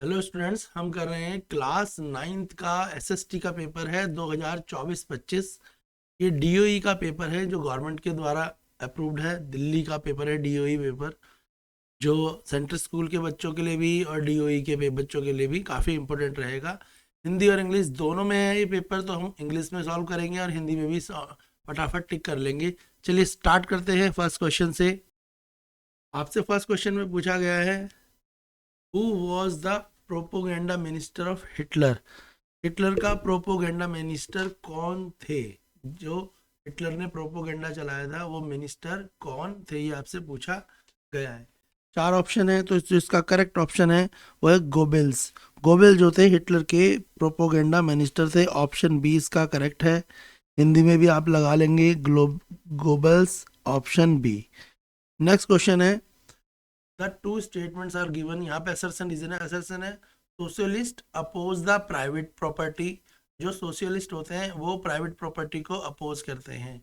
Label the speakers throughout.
Speaker 1: Hello students, हम कर रहे हैं क्लास 9th का एसएसटी का पेपर है 2024-25। ये डीओई का पेपर है जो गवर्नमेंट के द्वारा अप्रूव्ड है। दिल्ली का पेपर है डीओई पेपर, जो सेंट्रल स्कूल के बच्चों के लिए भी और डीओई के बच्चों के लिए भी काफ़ी इंपॉर्टेंट रहेगा। हिंदी और इंग्लिश दोनों में है ये पेपर, तो हम इंग्लिश में सॉल्व करेंगे और हिंदी में भी फटाफट टिक कर लेंगे। चलिए स्टार्ट करते हैं फर्स्ट क्वेश्चन से। आपसे फर्स्ट क्वेश्चन में पूछा गया है, who was the propaganda minister of Hitler. Hitler का प्रोपोगेंडा मिनिस्टर कौन थे? जो हिटलर ने प्रोपोगेंडा चलाया था वो मिनिस्टर कौन थे, ये आपसे पूछा गया है। चार ऑप्शन है, तो जो इसका करेक्ट ऑप्शन है वो है गोबेल्स। गोबेल जो थे हिटलर के प्रोपोगेंडा मिनिस्टर थे। ऑप्शन बी इसका करेक्ट है। हिंदी में भी आप लगा लेंगे Goebbels, option B. Next question है, the two statements are given. यहाँ पे असर्शन रीजन है। असर्शन है socialist oppose the private property. जो सोशलिस्ट होते हैं वो प्राइवेट प्रॉपर्टी को अपोज करते हैं।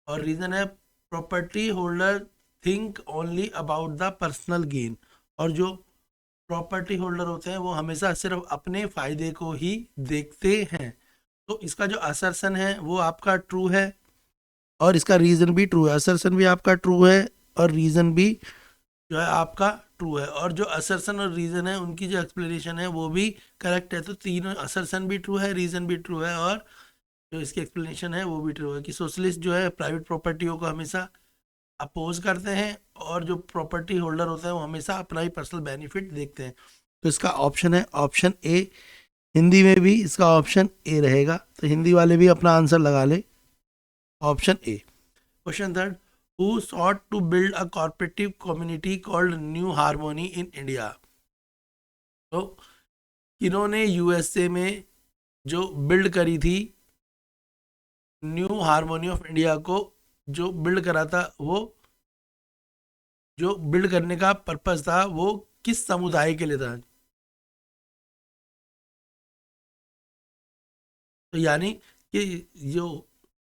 Speaker 1: और रीजन है property holder think only about the personal gain. और जो प्रॉपर्टी होल्डर होते हैं वो हमेशा सिर्फ अपने फायदे को ही देखते हैं। तो इसका जो असर्शन है वो आपका ट्रू है और इसका रीजन भी ट्रू है। असर्शन भी आपका ट्रू है और रीजन भी जो है आपका ट्रू है। और जो असर्शन और रीजन है उनकी जो एक्सप्लेनेशन है वो भी करेक्ट है। तो तीनों, असर्शन भी ट्रू है, रीजन भी ट्रू है और जो इसकी एक्सप्लेनेशन है वो भी ट्रू है कि सोशलिस्ट जो है प्राइवेट प्रॉपर्टियों को हमेशा अपोज करते हैं और जो प्रॉपर्टी होल्डर होते हैं वो हमेशा अपना ही पर्सनल बेनिफिट देखते हैं। तो इसका ऑप्शन है ऑप्शन ए। हिंदी में भी इसका ऑप्शन ए रहेगा, तो हिंदी वाले भी अपना आंसर लगा ले, option A. Question third, who sought to build a cooperative community called New Harmony in India। तो इन्होंने यूएसए में जो बिल्ड करी थी न्यू हार्मोनी ऑफ इंडिया को, जो बिल्ड करा था, वो जो बिल्ड करने का पर्पस था वो किस समुदाय के लिए था? तो यानी कि जो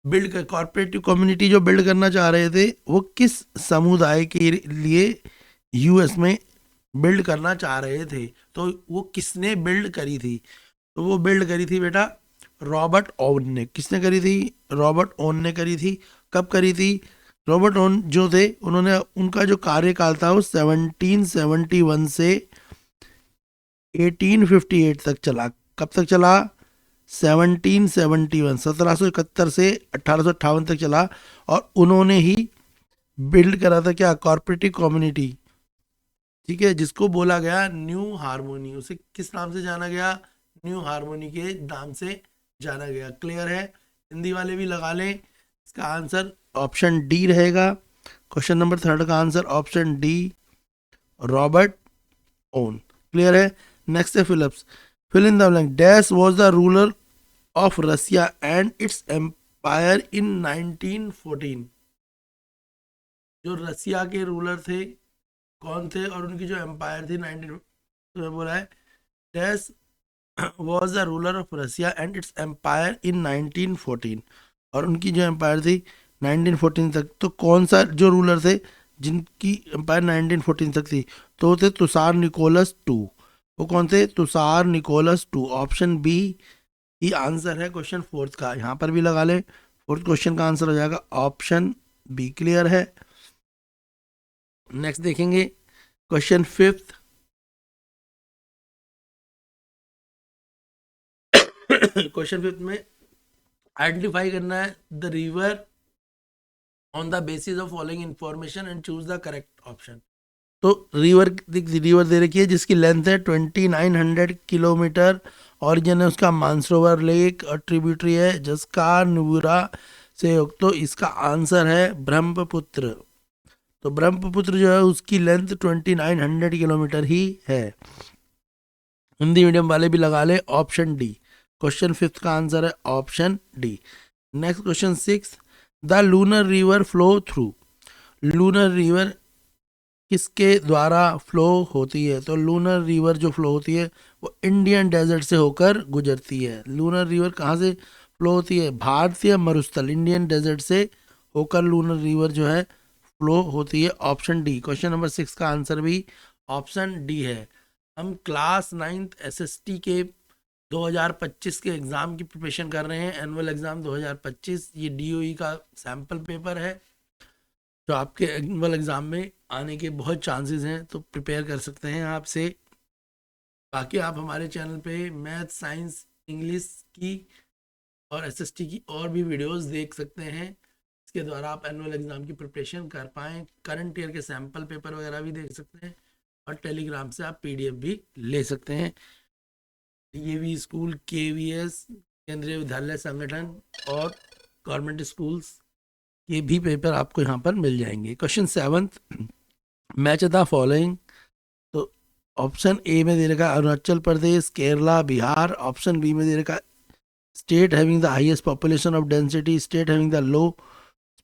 Speaker 1: बिल्ड कर कॉर्पोरेटिव कम्युनिटी जो बिल्ड करना चाह रहे थे वो किस समुदाय के लिए यूएस में बिल्ड करना चाह रहे थे। तो वो किसने बिल्ड करी थी? तो वो बिल्ड करी थी बेटा रॉबर्ट ओवन ने। किसने करी थी? रॉबर्ट ओवन ने करी थी। कब करी थी? रॉबर्ट ओवन जो थे उन्होंने, उनका जो कार्यकाल था वो 1771 से 1858 तक चला। कब तक चला? 1771, 1771 से 1858 तक चला। और उन्होंने ही बिल्ड करा था क्या? कॉर्पोरेटिव कम्युनिटी, ठीक है, जिसको बोला गया न्यू हार्मोनी। उसे किस नाम से जाना गया? न्यू हार्मोनी के नाम से जाना गया। क्लियर है? हिंदी वाले भी लगा लें। इसका आंसर ऑप्शन डी रहेगा। क्वेश्चन नंबर थर्ड का answer option D, Robert Owen. Clear है? नेक्स्ट है Philips. Fill in the blank. Dash was the ruler of Russia and its empire in 1914। जो रसिया के रूलर थे कौन थे और उनकी जो एम्पायर थी 19, तो बोला है dash was the ruler of Russia and its empire in 1914। और उनकी जो एम्पायर थी 1914 तक। तो कौन सा जो रूलर थे जिनकी एम्पायर 1914 तक थी? तो वो थे तुषार निकोलस टू। वो कौन थे? Tsar Nicholas two. Option B ही आंसर है क्वेश्चन फोर्थ का। यहाँ पर भी लगा ले, फोर्थ क्वेश्चन का आंसर हो जाएगा ऑप्शन बी। क्लियर है? नेक्स्ट देखेंगे क्वेश्चन फिफ्थ। क्वेश्चन फिफ्थ में आइडेंटिफाई करना है the river on the basis of following information and choose the correct option. तो रिवर दे रखी है जिसकी लेंथ है 2900 किलोमीटर। ऑरिजिन है उसका मानसरोवर लेक और ट्रिब्यूटरी है जिसका नुब्रा से। तो इसका आंसर है ब्रह्मपुत्र। तो ब्रह्मपुत्र जो है उसकी लेंथ 2900 किलोमीटर ही है। हिंदी मीडियम वाले भी लगा ले, ऑप्शन डी। क्वेश्चन फिफ्थ का आंसर है option D. Next question six, the lunar river flow through. Lunar river किसके द्वारा फ्लो होती है? तो लूनर रिवर जो फ्लो होती है वो इंडियन डेजर्ट से होकर गुजरती है। लूनर रिवर कहाँ से फ्लो होती है? भारतीय मरुस्थल, इंडियन डेजर्ट से होकर लूनर रिवर जो है फ्लो होती है। Option D. Question number six का आंसर भी ऑप्शन डी है। हम क्लास 9th एसएसटी के 2025 के एग्ज़ाम की प्रिपरेशन कर रहे हैं, एनुअल एग्ज़ाम 2025। ये डीओई का सैम्पल पेपर है जो आपके एनुअल एग्ज़ाम में आने के बहुत चांसेस हैं, तो प्रिपेयर कर सकते हैं आपसे। बाकी आप हमारे चैनल पे मैथ, साइंस, इंग्लिश की और एसएसटी की और भी वीडियोस देख सकते हैं। इसके द्वारा आप एनुअल एग्ज़ाम की प्रिपरेशन कर पाएँ। करंट ईयर के सैम्पल पेपर वगैरह भी देख सकते हैं और टेलीग्राम से आप पीडीएफ भी ले सकते हैं। डीएवी स्कूल, केवीएस, केंद्रीय विद्यालय संगठन और गवर्नमेंट स्कूल्स ये भी पेपर आपको यहाँ पर मिल जाएंगे। Question 7th, match the following. तो ऑप्शन ए में दे रखा है अरुणाचल प्रदेश, केरला, बिहार। ऑप्शन बी में दे रखा है state having the highest population of density, state having the low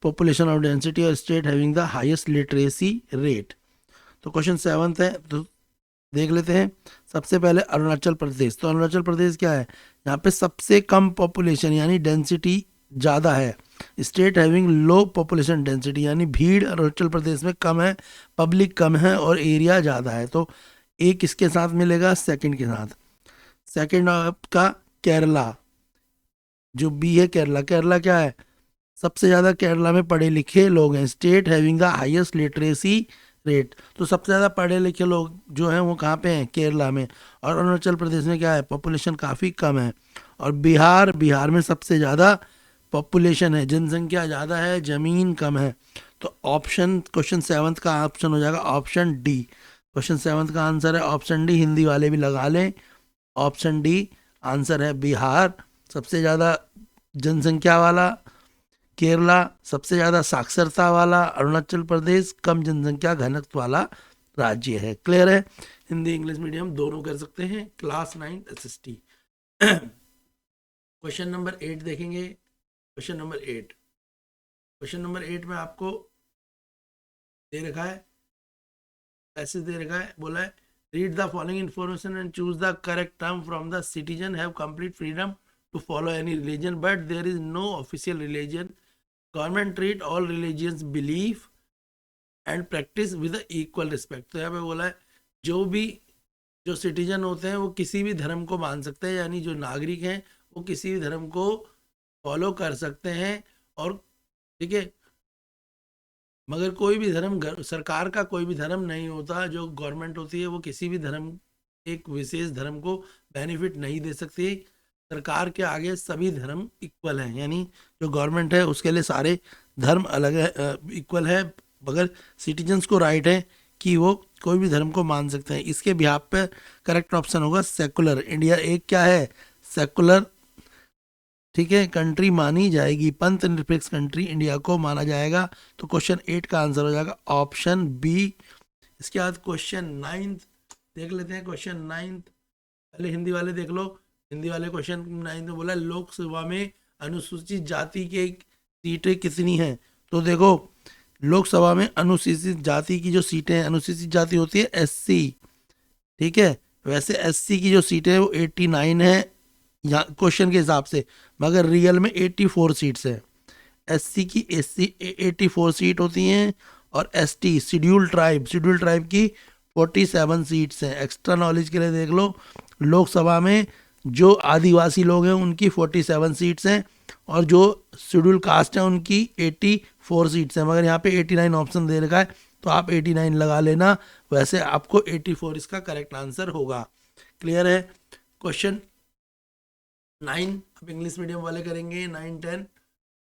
Speaker 1: population of density और state having the highest literacy rate. तो क्वेश्चन 7th है, तो देख लेते हैं। सबसे पहले अरुणाचल प्रदेश। तो अरुणाचल प्रदेश क्या है, यहाँ पे सबसे कम पॉपुलेशन यानी डेंसिटी ज़्यादा है। State having low population density यानी भीड़ अरुणाचल प्रदेश में कम है, पब्लिक कम है और एरिया ज़्यादा है। तो ए किसके साथ मिलेगा, सेकंड के साथ। सेकंड आपका केरला, जो बी है केरला। केरला क्या है, सबसे ज़्यादा केरला में पढ़े लिखे लोग हैं। State having the highest literacy rate, तो सबसे ज़्यादा पढ़े लिखे लोग जो हैं वो कहाँ पे हैं, केरला में। और अरुणाचल प्रदेश में क्या है, पॉपुलेशन काफ़ी कम है। और बिहार, बिहार में सबसे ज़्यादा पॉपुलेशन है, जनसंख्या ज़्यादा है, ज़मीन कम है। तो ऑप्शन क्वेश्चन 7th का ऑप्शन हो जाएगा ऑप्शन डी। क्वेश्चन 7th का आंसर है ऑप्शन डी। हिंदी वाले भी लगा लें, ऑप्शन डी आंसर है। बिहार सबसे ज़्यादा जनसंख्या वाला, केरला सबसे ज़्यादा साक्षरता वाला, अरुणाचल प्रदेश कम जनसंख्या घनत्व वाला राज्य है। क्लियर है, हिंदी इंग्लिश मीडियम दोनों कर सकते हैं। Class 9 SST. क्वेश्चन नंबर 8 देखेंगे। क्वेश्चन नंबर 8, क्वेश्चन नंबर 8 में आपको दे रखा है, ऐसे दे रखा है, बोला है read the following information and choose the correct term from the citizen have complete freedom to follow any religion but there is no official religion, government treat all religions belief and practice with equal respect. तो यहाँ पे बोला है जो citizen होते हैं वो किसी भी धर्म को मान सकते हैं, यानी जो नागरिक हैं वो किसी भी धर्म को फॉलो कर सकते हैं। और ठीक है, मगर कोई भी धर्म सरकार का कोई भी धर्म नहीं होता। जो गवर्नमेंट होती है वो किसी भी धर्म, एक विशेष धर्म को बेनिफिट नहीं दे सकती। सरकार के आगे सभी धर्म इक्वल हैं, यानी जो गवर्नमेंट है उसके लिए सारे धर्म अलग है, इक्वल है, मगर सिटीजन्स को राइट है कि वो कोई भी धर्म को मान सकते हैं। इसके बिहाफ पे करेक्ट ऑप्शन होगा सेकुलर। इंडिया एक क्या है, सेकुलर, ठीक है, कंट्री मानी जाएगी, पंथ निरपेक्ष कंट्री इंडिया को माना जाएगा। तो क्वेश्चन 8 का आंसर हो जाएगा ऑप्शन बी। इसके बाद क्वेश्चन 9 देख लेते हैं। क्वेश्चन 9 पहले हिंदी वाले देख लो। हिंदी वाले क्वेश्चन 9 में बोला लोकसभा में अनुसूचित जाति के सीटें कितनी हैं। तो देखो लोकसभा में अनुसूचित जाति की जो सीटें हैं, अनुसूचित जाति होती है एससी, ठीक है, वैसे एससी की जो सीटें हैं वो 89 है यहाँ क्वेश्चन के हिसाब से, मगर रियल में 84 सीट्स है। एससी की 84 सीट होती हैं और एसटी शेड्यूल ट्राइब की 47 सीट्स हैं। एक्स्ट्रा नॉलेज के लिए देख लो, लोकसभा में जो आदिवासी लोग हैं उनकी 47 सीट्स हैं और जो शेड्यूल कास्ट है उनकी 84 सीट्स हैं, मगर यहाँ पे 89 ऑप्शन दे रखा है तो आप 89 लगा लेना, वैसे आपको 84 इसका करेक्ट आंसर होगा। क्लियर है। क्वेश्चन 9 अब इंग्लिश मीडियम वाले करेंगे, 9 10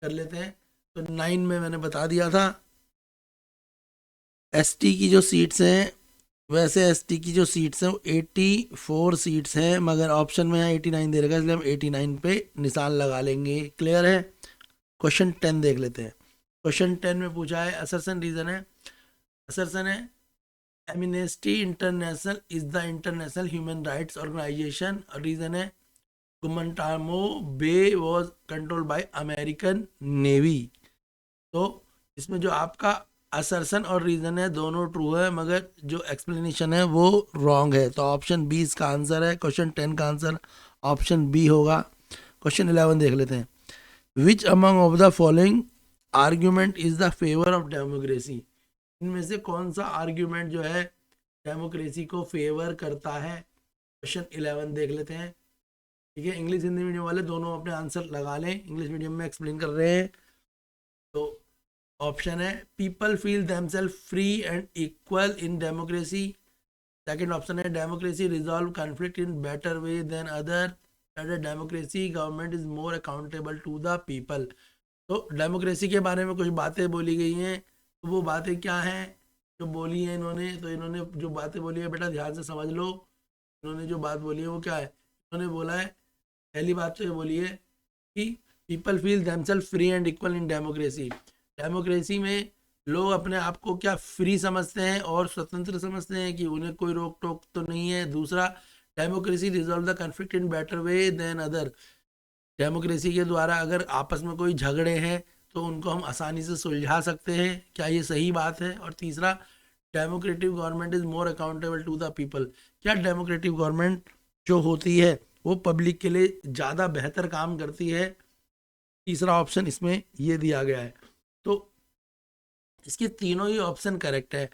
Speaker 1: कर लेते हैं। तो 9 में मैंने बता दिया था एसटी की जो सीट्स हैं, वैसे एसटी की जो सीट्स हैं वो 84 सीट्स हैं, मगर ऑप्शन में यहाँ 89 दे रखा है, इसलिए हम 89 पे निशान लगा लेंगे। क्लियर है। क्वेश्चन 10 देख लेते हैं। क्वेश्चन 10 में पूछा है असर्शन रीजन है, असर्शन है Amnesty International is the international human rights organisation, और रीजन है Guantanamo Bay was controlled by American navy. तो इसमें जो आपका असर्शन और रीजन है दोनों ट्रू है, मगर जो एक्सप्लेनेशन है वो रॉन्ग है। तो ऑप्शन बी इसका आंसर है। क्वेश्चन 10 का आंसर ऑप्शन बी होगा। क्वेश्चन 11 देख लेते हैं। Which among of the following argument is the favour of democracy. इनमें से कौन सा आर्ग्यूमेंट जो है डेमोक्रेसी को फेवर करता है? क्वेश्चन 11 देख लेते हैं। ठीक है, इंग्लिश हिंदी मीडियम वाले दोनों अपने आंसर लगा लें, इंग्लिश मीडियम में एक्सप्लेन कर रहे हैं। तो ऑप्शन है people feel themselves free and equal in democracy. Second option है democracy resolve conflict in better way than other. Third, democracy government is more accountable to the people. तो democracy के बारे में कुछ बातें बोली गई हैं, तो वो बातें क्या हैं जो बोली है इन्होंने? तो इन्होंने जो बातें बोली है बेटा ध्यान से समझ लो। इन्होंने जो बात बोली है वो क्या है? इन्होंने बोला है, पहली बात तो ये बोली है कि people feel themselves free and equal in democracy. Democracy में लोग अपने आप को क्या फ्री समझते हैं और स्वतंत्र समझते हैं कि उन्हें कोई रोक टोक तो नहीं है। दूसरा, democracy resolve the conflict in better way than other. Democracy के द्वारा अगर आपस में कोई झगड़े हैं तो उनको हम आसानी से सुलझा सकते हैं। क्या ये सही बात है? और तीसरा, democratic government is more accountable to the people. क्या डेमोक्रेटिव गवर्नमेंट जो होती है वो पब्लिक के लिए ज़्यादा बेहतर काम करती है? तीसरा ऑप्शन इसमें ये दिया गया है। तो इसके तीनों ही ऑप्शन करेक्ट है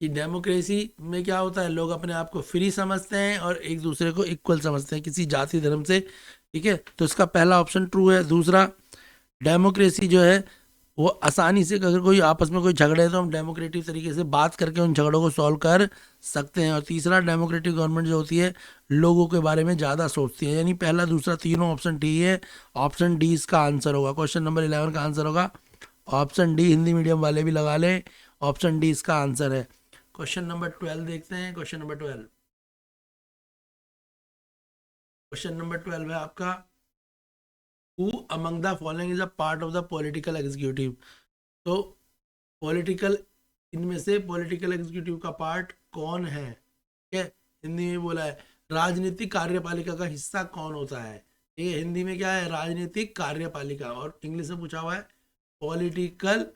Speaker 1: कि डेमोक्रेसी में क्या होता है, लोग अपने आप को फ्री समझते हैं और एक दूसरे को इक्वल समझते हैं किसी जाति धर्म से। ठीक है, तो इसका पहला ऑप्शन ट्रू है। दूसरा, डेमोक्रेसी जो है वो आसानी से, अगर कोई आपस में कोई झगड़े हैं तो हम डेमोक्रेटिक तरीके से बात करके उन झगड़ों को सॉल्व कर सकते हैं। और तीसरा, डेमोक्रेटिक गवर्नमेंट जो होती है लोगों के बारे में ज़्यादा सोचती है। यानी पहला दूसरा तीनों ऑप्शन ठीक है। ऑप्शन डी इसका आंसर होगा। क्वेश्चन नंबर 11 का आंसर होगा ऑप्शन डी। हिंदी मीडियम वाले भी लगा लें, ऑप्शन डी इसका आंसर है। क्वेश्चन नंबर 12 देखते हैं। क्वेश्चन नंबर 12, क्वेश्चन नंबर 12 है आपका, who among the following is a part of the political executive. तो पॉलिटिकल, इनमें से पॉलिटिकल एग्जीक्यूटिव का पार्ट कौन है? ठीक है, हिंदी में बोला है राजनीतिक कार्यपालिका का हिस्सा कौन होता है। ठीक है, हिंदी में क्या है? राजनीतिक कार्यपालिका। और इंग्लिश में पूछा हुआ है पॉलिटिकल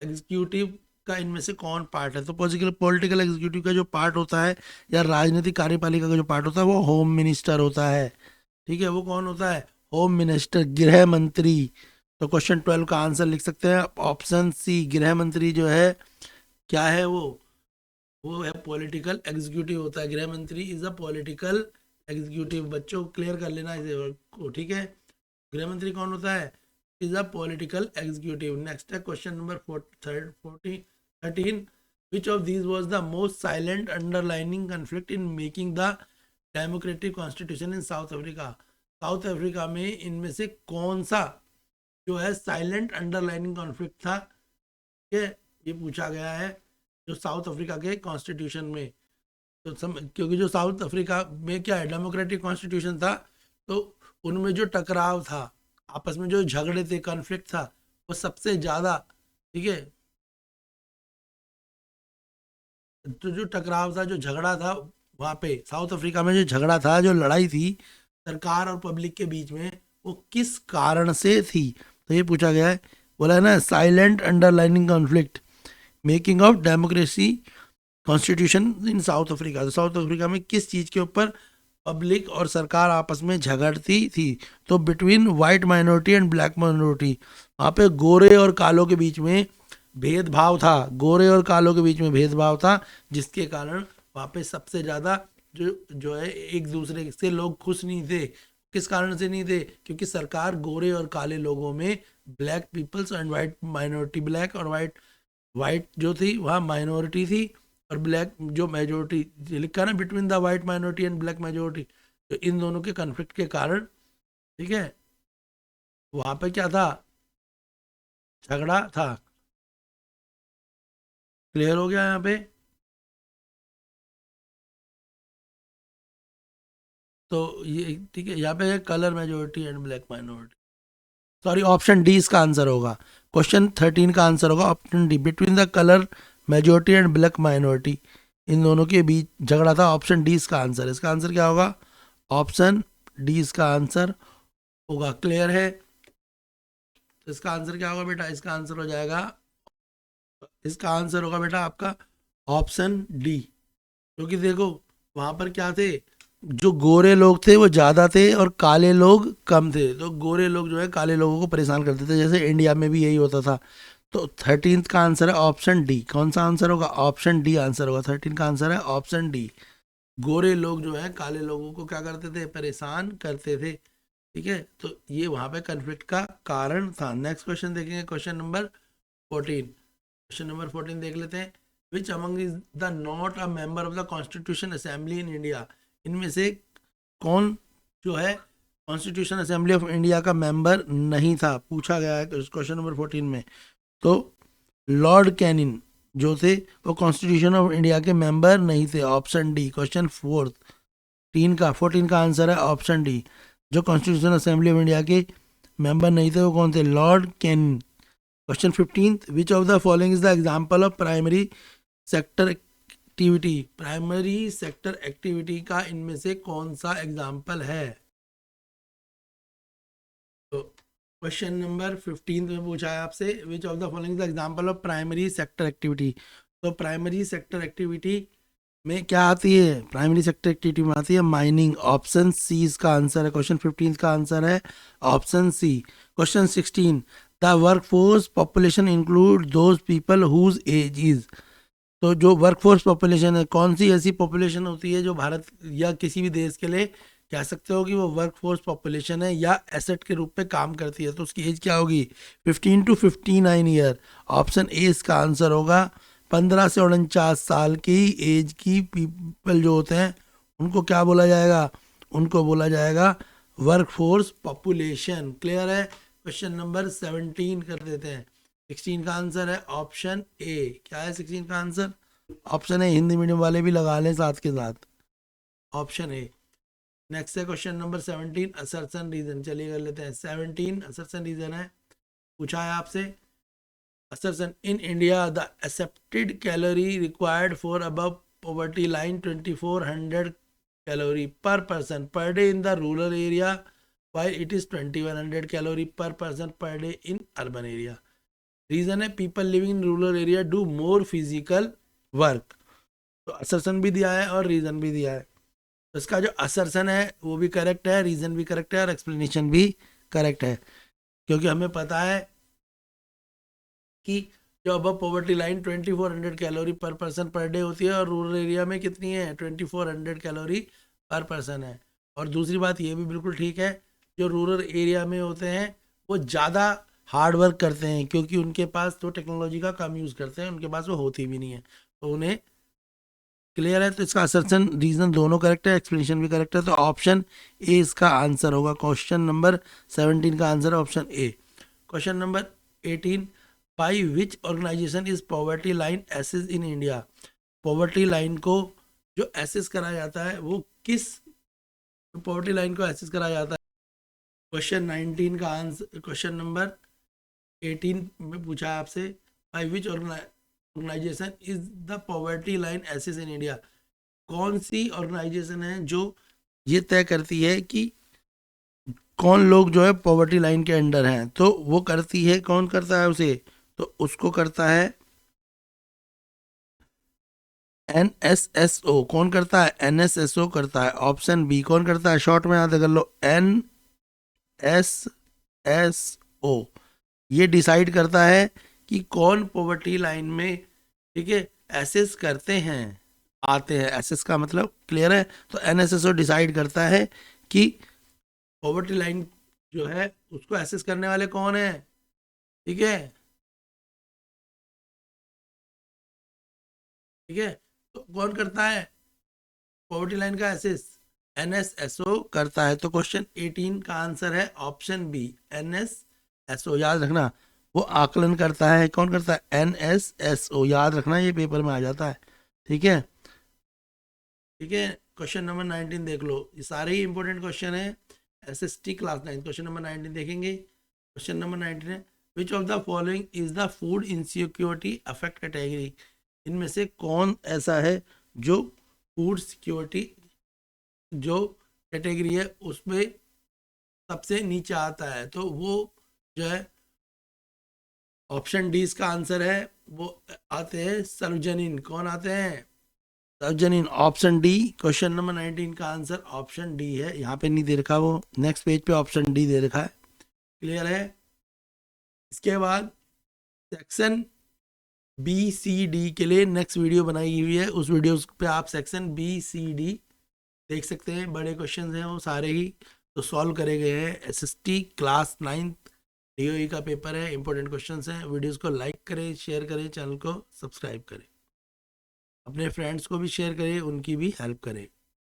Speaker 1: एग्जीक्यूटिव का इनमें से कौन पार्ट है। तो पॉलिटिकल एग्जीक्यूटिव का जो पार्ट होता है या राजनीतिक कार्यपालिका का जो पार्ट होता है वो होम मिनिस्टर होता है। ठीक है, वो कौन होता है? होम मिनिस्टर, गृह मंत्री। तो क्वेश्चन 12 का आंसर लिख सकते हैं ऑप्शन सी, गृह मंत्री जो है क्या है वो है पॉलिटिकल एग्जीक्यूटिव होता है। गृह मंत्री इज अ पॉलिटिकल एग्जीक्यूटिव। बच्चों क्लियर कर लेना इसे को। ठीक है, गृह मंत्री कौन होता है? Is a political executive. Next है question number 13, which of these was the most silent underlining conflict in making the democratic constitution in South Africa? South Africa में इनमें से कौन सा जो है साइलेंट अंडरलाइनिंग कॉन्फ्लिक्ट था? ठीक है, ये पूछा गया है जो साउथ अफ्रीका के कॉन्स्टिट्यूशन में। तो क्योंकि जो साउथ अफ्रीका में क्या है, डेमोक्रेटिक कॉन्स्टिट्यूशन था, तो उनमें जो टकराव था, आपस में जो झगड़े थे, कॉन्फ्लिक्ट था, वो सबसे ज़्यादा, ठीक है, तो जो टकराव था, जो झगड़ा था वहाँ पे साउथ अफ्रीका में, जो झगड़ा था, जो लड़ाई थी सरकार और पब्लिक के बीच में, वो किस कारण से थी? तो ये पूछा गया है। बोला है ना silent underlining conflict making of democracy constitution in south Africa. तो साउथ अफ्रीका में किस चीज़ के ऊपर पब्लिक और सरकार आपस में झगड़ती थी? तो between white minority and black minority. वहाँ पे गोरे और कालों के बीच में भेदभाव था, गोरे और कालों के बीच में भेदभाव था, जिसके कारण वहाँ पे सबसे ज़्यादा जो है एक दूसरे से लोग खुश नहीं थे। किस कारण से नहीं थे? क्योंकि सरकार गोरे और काले लोगों में, black peoples and white minority, black और वाइट जो थी वहाँ माइनॉरिटी थी, और ब्लैक जो मेजोरिटी लिखा ना, between the white minority and black majority. तो इन दोनों के कन्फ्लिक्ट के कारण, ठीक है, वहाँ पे क्या था? झगड़ा था। क्लियर हो गया यहाँ पे? तो ये ठीक है, यहाँ पे है colour majority and black minority. Sorry, option D इसका आंसर होगा। क्वेश्चन 13 का आंसर होगा option D, between the colour majority and black minority. इन दोनों के बीच झगड़ा था। ऑप्शन डी इसका आंसर है। इसका आंसर क्या होगा? ऑप्शन डी इसका आंसर होगा। क्लियर है? तो इसका आंसर क्या होगा बेटा? इसका आंसर हो जाएगा, इसका आंसर होगा बेटा आपका ऑप्शन डी। क्योंकि देखो वहाँ पर क्या थे, जो गोरे लोग थे वो ज़्यादा थे और काले लोग कम थे। तो गोरे लोग जो है काले लोगों को परेशान करते थे, जैसे इंडिया में भी यही होता था। तो 13th का आंसर है ऑप्शन डी। कौन सा आंसर होगा? ऑप्शन डी आंसर होगा। 13 का आंसर है ऑप्शन डी। गोरे लोग जो है काले लोगों को क्या करते थे? परेशान करते थे। ठीक है, तो ये वहां पे कन्फ्लिक्ट का कारण था। नेक्स्ट क्वेश्चन देखेंगे, क्वेश्चन नंबर 14। क्वेश्चन नंबर 14 देख लेते हैं। Which among is the not a member of the constitution assembly in India? इनमें से कौन जो है कॉन्स्टिट्यूशन असेंबली ऑफ इंडिया का मेंबर नहीं था, पूछा गया है क्वेश्चन नंबर 14 में। तो लॉर्ड कैनिन जो थे वो कॉन्स्टिट्यूशन ऑफ इंडिया के मेंबर नहीं थे। Option D. क्वेश्चन 14 का आंसर है ऑप्शन डी। जो कॉन्स्टिट्यूशन असेंबली ऑफ इंडिया के मेंबर नहीं थे वो कौन थे? Lord Canning. Question 15, which of the following is the example of primary sector activity? Primary sector activity का इनमें से कौन सा एग्जाम्पल है? तो क्वेश्चन नंबर 15 में पूछा है आपसे, विच of the following is the example of primary sector activity? तो प्राइमरी सेक्टर एक्टिविटी में क्या आती है? प्राइमरी सेक्टर एक्टिविटी में आती है माइनिंग। ऑप्शन सी इसका आंसर है। क्वेश्चन 15 का आंसर है option C. Question 16, the workforce population include those people whose age is? तो जो वर्कफोर्स पॉपुलेशन है, कौन सी ऐसी पॉपुलेशन होती है जो भारत या किसी भी देश के लिए कह सकते हो कि वो वर्कफोर्स पॉपुलेशन है या एसेट के रूप में काम करती है? तो उसकी एज क्या होगी? 15 to 59 ईयर। ऑप्शन ए इसका आंसर होगा। 15 से 49 साल की एज की पीपल जो होते हैं उनको क्या बोला जाएगा? उनको बोला जाएगा वर्कफोर्स पॉपुलेशन। क्लियर है? क्वेश्चन नंबर 17 कर देते हैं। 16 का आंसर है ऑप्शन ए। क्या है 16 का answer? Option A. Hindi medium वाले भी लगा लें साथ के साथ, ऑप्शन ए। नेक्स्ट है क्वेश्चन नंबर 17, असर्शन रीजन। चलिए कर लेते हैं। 17 असर्शन रीजन है, पूछा है आपसे। assertion in India the accepted calorie required for above poverty line 2400 calorie per person per day in the rural area while it is 2100 calorie per person per day in urban area. Reason है people living in rural area do more physical work. तो assertion भी दिया है और reason भी दिया है। तो इसका जो असर्शन है वो भी करेक्ट है, रीजन भी करेक्ट है और एक्सप्लेनेशन भी करेक्ट है, क्योंकि हमें पता है कि जो अब पॉवर्टी लाइन 2400 कैलोरी पर पर्सन पर डे होती है और रूरल एरिया में कितनी है? 2400 कैलोरी पर पर्सन है। और दूसरी बात ये भी बिल्कुल ठीक है, जो रूरल एरिया में होते हैं वो ज़्यादा हार्ड वर्क करते हैं, क्योंकि उनके पास तो टेक्नोलॉजी का कम यूज़ करते हैं, उनके पास वो होती भी नहीं है, तो उन्हें। क्लियर है? तो इसका असर्शन रीजन दोनों करेक्ट है, एक्सप्लेनेशन भी करेक्ट है। तो ऑप्शन ए इसका आंसर होगा। क्वेश्चन नंबर 17 का आंसर है option A. Question number 18, by which organisation is poverty line assess in India? Poverty line को जो एसेस करा जाता है वो किस पॉवर्टी लाइन को एसेस करा जाता है? क्वेश्चन 19 का आंसर, क्वेश्चन नंबर 18 में पूछा है आपसे, by which organisation is the poverty line assess in India? कौन सी ऑर्गेनाइजेशन है जो ये तय करती है कि कौन लोग जो है पॉवर्टी लाइन के अंडर हैं? तो वो करती है, कौन करता है उसे? तो उसको करता है NSSO। कौन करता है? NSSO करता है। Option B. कौन करता है? शॉर्ट में याद कर लो, NSSO। ये डिसाइड करता है कि कौन पॉवर्टी लाइन में, ठीक है, एसेस करते हैं, आते हैं। एसेस का मतलब क्लियर है? तो NSSO डिसाइड करता है कि पॉवर्टी लाइन जो है उसको एसेस करने वाले कौन है। ठीक है, ठीक है, तो कौन करता है पॉवर्टी लाइन का एसेस? NSSO करता है। तो क्वेश्चन 18 का आंसर है ऑप्शन बी, NSSO। याद रखना, वो आकलन करता है। कौन करता है? NSSO। याद रखना, ये पेपर में आ जाता है। ठीक है, ठीक है। क्वेश्चन नंबर 19 देख लो, ये सारे ही इंपॉर्टेंट क्वेश्चन है SST क्लास 9। क्वेश्चन नंबर 19 देखेंगे। क्वेश्चन नंबर 19 है, विच of the following is the food insecurity affect category? इनमें से कौन ऐसा है जो फूड सिक्योरिटी जो कैटेगरी है उसमें सबसे नीचे आता है? तो वो जो है ऑप्शन डी इसका आंसर है, वो आते हैं सर्वजनीन। कौन आते हैं? सर्वजनीन। Option D. क्वेश्चन नंबर 19 का आंसर ऑप्शन डी है। यहाँ पे नहीं दे रखा, वो नेक्स्ट पेज पे ऑप्शन डी दे रखा है। क्लियर है? इसके बाद सेक्शन बी सी डी के लिए नेक्स्ट वीडियो बनाई हुई है, उस वीडियो पे आप सेक्शन बी सी डी देख सकते हैं। बड़े क्वेश्चंस हैं वो सारे ही तो सॉल्व करे गए हैं। एसएसटी क्लास 9th डीओई का पेपर है, इंपॉर्टेंट क्वेश्चंस हैं। वीडियोस को लाइक करें, शेयर करें, चैनल को सब्सक्राइब करें, अपने फ्रेंड्स को भी शेयर करें, उनकी भी हेल्प करें।